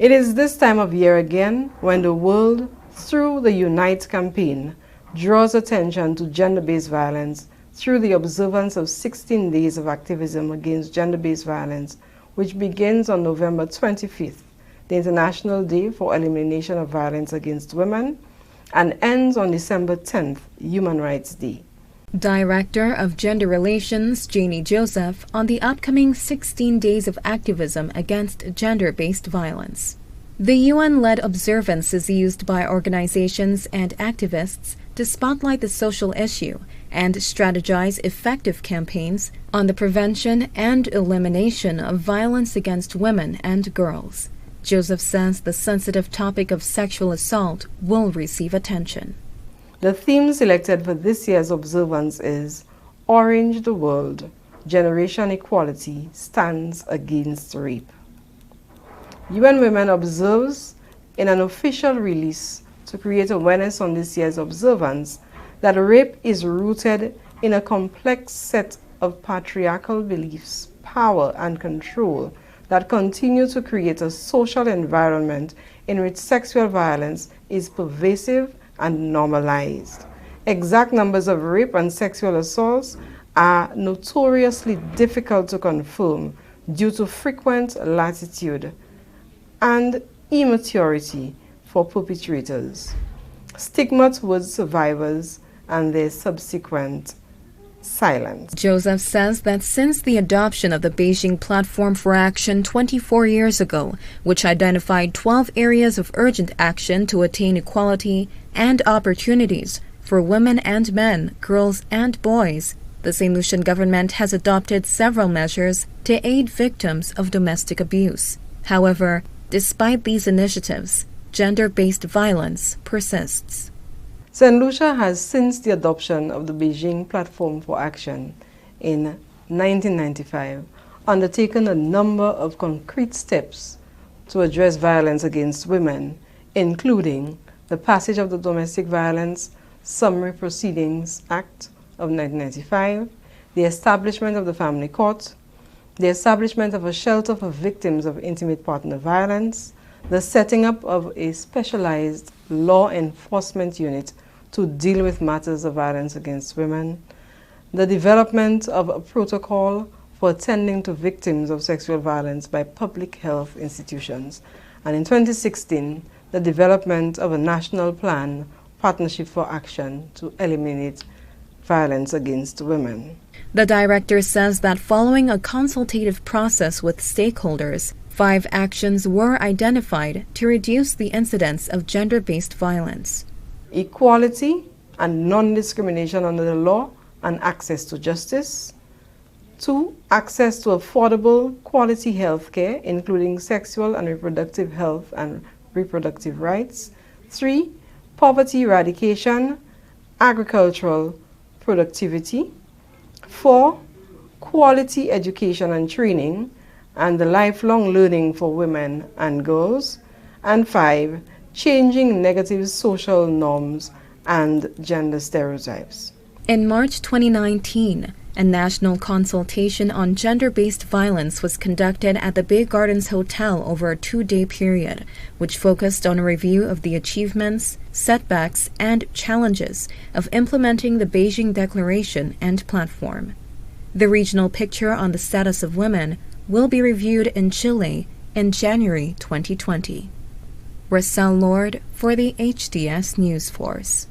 It is this time of year again when the world, through the Unite campaign, draws attention to gender-based violence through the observance of 16 Days of Activism against gender-based violence, which begins on November 25th, the International Day for Elimination of Violence Against Women, and ends on December 10th, Human Rights Day. Director of Gender Relations, Janie Joseph, on the upcoming 16 Days of Activism against gender-based violence. The UN-led observance is used by organizations and activists to spotlight the social issue and strategize effective campaigns on the prevention and elimination of violence against women and girls. Joseph says the sensitive topic of sexual assault will receive attention. The theme selected for this year's observance is Orange the World, Generation Equality Stands Against Rape. UN Women observes in an official release to create awareness on this year's observance that rape is rooted in a complex set of patriarchal beliefs, power, and control that continue to create a social environment in which sexual violence is pervasive and normalized. Exact numbers of rape and sexual assaults are notoriously difficult to confirm due to frequent latitude and immaturity for perpetrators, stigma towards survivors, and their subsequent silence. Joseph says that since the adoption of the Beijing Platform for Action 24 years ago, which identified 12 areas of urgent action to attain equality and opportunities for women and men, girls and boys, the St. Lucian government has adopted several measures to aid victims of domestic abuse. However, despite these initiatives, gender-based violence persists. St. Lucia has, since the adoption of the Beijing Platform for Action in 1995, undertaken a number of concrete steps to address violence against women, including the passage of the Domestic Violence Summary Proceedings Act of 1995, the establishment of the Family Court, the establishment of a shelter for victims of intimate partner violence, the setting up of a specialized law enforcement unit to deal with matters of violence against women, the development of a protocol for attending to victims of sexual violence by public health institutions, and in 2016, the development of a national plan, Partnership for Action, to eliminate violence against women. The director says that following a consultative process with stakeholders, 5 actions were identified to reduce the incidence of gender-based violence. Equality and non-discrimination under the law and access to justice. 2, access to affordable quality health care, including sexual and reproductive health and reproductive rights. 3, poverty eradication, agricultural productivity. 4, quality education and training, and the lifelong learning for women and girls. And 5, changing negative social norms and gender stereotypes. In March 2019, a national consultation on gender-based violence was conducted at the Bay Gardens Hotel over a 2-day period, which focused on a review of the achievements, setbacks, and challenges of implementing the Beijing Declaration and Platform. The regional picture on the status of women will be reviewed in Chile in January 2020. Russelle Lord for the HDS News Force.